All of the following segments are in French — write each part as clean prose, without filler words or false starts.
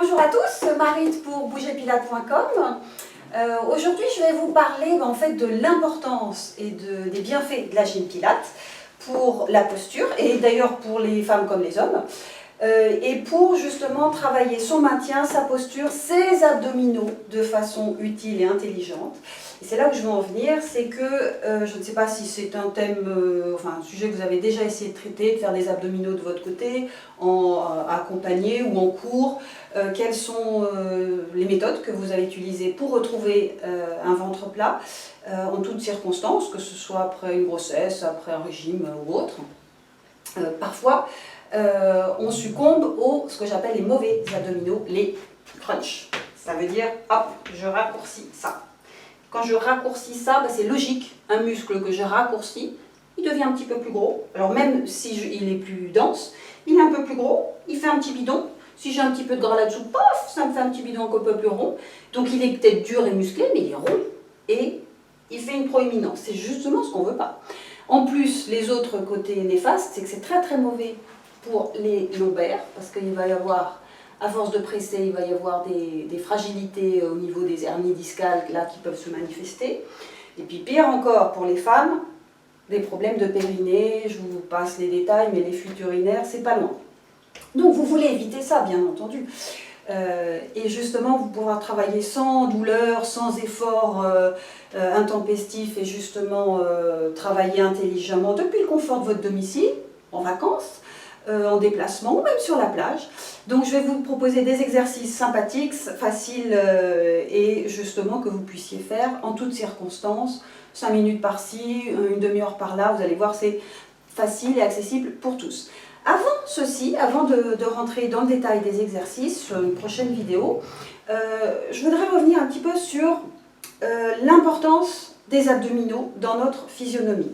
Bonjour à tous, Marit pour bougerpilates.com. Aujourd'hui, je vais vous parler en fait de l'importance et des bienfaits de la gym Pilates pour la posture, et d'ailleurs pour les femmes comme les hommes, et pour justement travailler son maintien, sa posture, ses abdominaux de façon utile et intelligente. Et c'est là où je veux en venir, c'est que je ne sais pas si c'est un thème, un sujet que vous avez déjà essayé de traiter, de faire des abdominaux de votre côté, accompagné ou en cours. Quelles sont les méthodes que vous avez utilisées pour retrouver un ventre plat en toutes circonstances, que ce soit après une grossesse, après un régime ou autre. Parfois, on succombe ce que j'appelle les mauvais abdominaux, les crunch. Ça veut dire, hop, je raccourcis ça. Quand je raccourcis ça, c'est logique. Un muscle que je raccourcis, il devient un petit peu plus gros. Alors même si il est plus dense, il est un peu plus gros, il fait un petit bidon. Si j'ai un petit peu de gras là-dessous, pof, ça me fait un petit bidon un peu plus rond. Donc il est peut-être dur et musclé, mais il est rond. Et il fait une proéminence. C'est justement ce qu'on ne veut pas. En plus, les autres côtés néfastes, c'est que c'est très très mauvais pour les lombaires, parce qu'il va y avoir, à force de presser, il va y avoir des fragilités au niveau des hernies discales là, qui peuvent se manifester. Et puis pire encore, pour les femmes, des problèmes de périnée, je vous passe les détails, mais les fuites urinaires, c'est pas loin. Donc vous voulez éviter ça, bien entendu. Et justement, vous pourrez travailler sans douleur, sans effort intempestif, et justement travailler intelligemment depuis le confort de votre domicile, en vacances, en déplacement ou même sur la plage. Donc je vais vous proposer des exercices sympathiques, faciles et justement que vous puissiez faire en toutes circonstances, 5 minutes par-ci, une demi-heure par-là, vous allez voir, c'est facile et accessible pour tous. Avant de rentrer dans le détail des exercices sur une prochaine vidéo, je voudrais revenir un petit peu sur l'importance des abdominaux dans notre physionomie.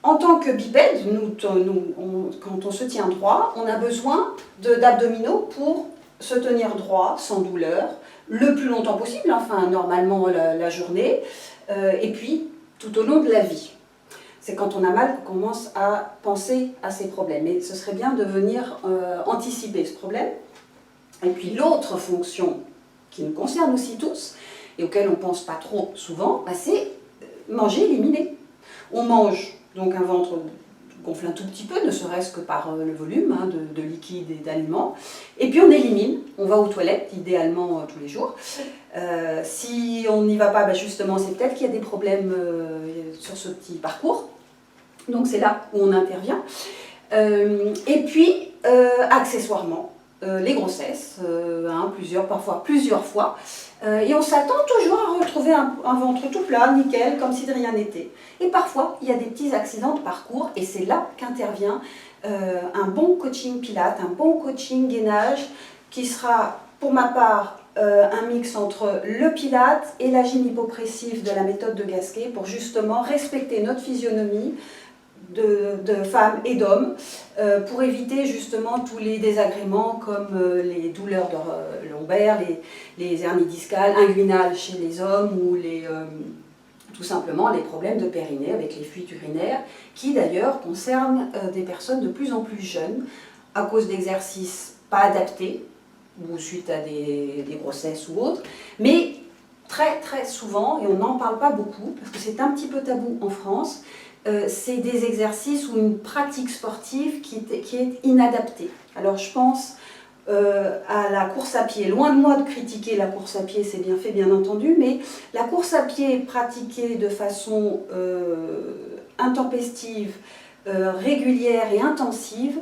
En tant que bipède, quand on se tient droit, on a besoin d'abdominaux pour se tenir droit, sans douleur, le plus longtemps possible, enfin normalement la journée, et puis tout au long de la vie. C'est quand on a mal qu'on commence à penser à ces problèmes. Et ce serait bien de venir anticiper ce problème. Et puis l'autre fonction qui nous concerne aussi tous, et auquel on ne pense pas trop souvent, c'est manger, éliminer. On mange donc un ventre gonfle un tout petit peu, ne serait-ce que par le volume de liquide et d'aliments. Et puis on élimine, on va aux toilettes, idéalement tous les jours. Si on n'y va pas, justement, c'est peut-être qu'il y a des problèmes sur ce petit parcours. Donc c'est là où on intervient. Et puis, accessoirement, les grossesses, parfois plusieurs fois. Et on s'attend toujours à retrouver un ventre tout plat, nickel, comme si de rien n'était. Et parfois, il y a des petits accidents de parcours, et c'est là qu'intervient un bon coaching Pilates, un bon coaching gainage, qui sera, pour ma part, un mix entre le Pilates et la gym hypopressive de la méthode de Gasquet, pour justement respecter notre physionomie de femmes et d'hommes, pour éviter justement tous les désagréments comme les douleurs de lombaires, les hernies discales, inguinales chez les hommes, ou tout simplement les problèmes de périnée avec les fuites urinaires, qui d'ailleurs concernent des personnes de plus en plus jeunes à cause d'exercices pas adaptés ou suite à des grossesses ou autres, mais très très souvent, et on n'en parle pas beaucoup parce que c'est un petit peu tabou en France, c'est des exercices ou une pratique sportive qui est inadaptée. Alors je pense à la course à pied. Loin de moi de critiquer la course à pied, c'est bien fait bien entendu, mais la course à pied pratiquée de façon intempestive, régulière et intensive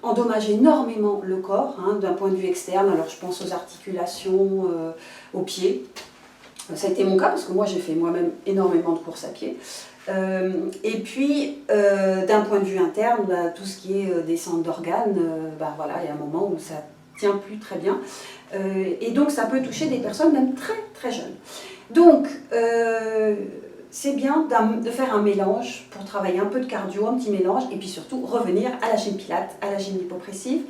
endommage énormément le corps, d'un point de vue externe. Alors je pense aux articulations, aux pieds. Ça a été mon cas parce que moi j'ai fait moi-même énormément de courses à pied. Et puis d'un point de vue interne, tout ce qui est descente d'organes, voilà, il y a un moment où ça ne tient plus très bien. Et donc ça peut toucher des personnes même très très jeunes. Donc c'est bien de faire un mélange pour travailler un peu de cardio, un petit mélange, et puis surtout revenir à la gym Pilates, à la gym hypopressive,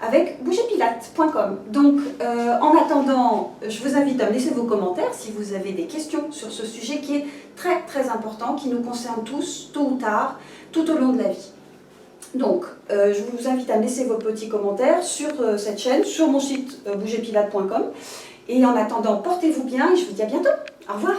avec bougerpilates.com. Donc en attendant, je vous invite à me laisser vos commentaires si vous avez des questions sur ce sujet qui est très très important, qui nous concerne tous, tôt ou tard, tout au long de la vie. Donc, je vous invite à me laisser vos petits commentaires sur cette chaîne, sur mon site bougerpilates.com. Et en attendant, portez-vous bien et je vous dis à bientôt. Au revoir.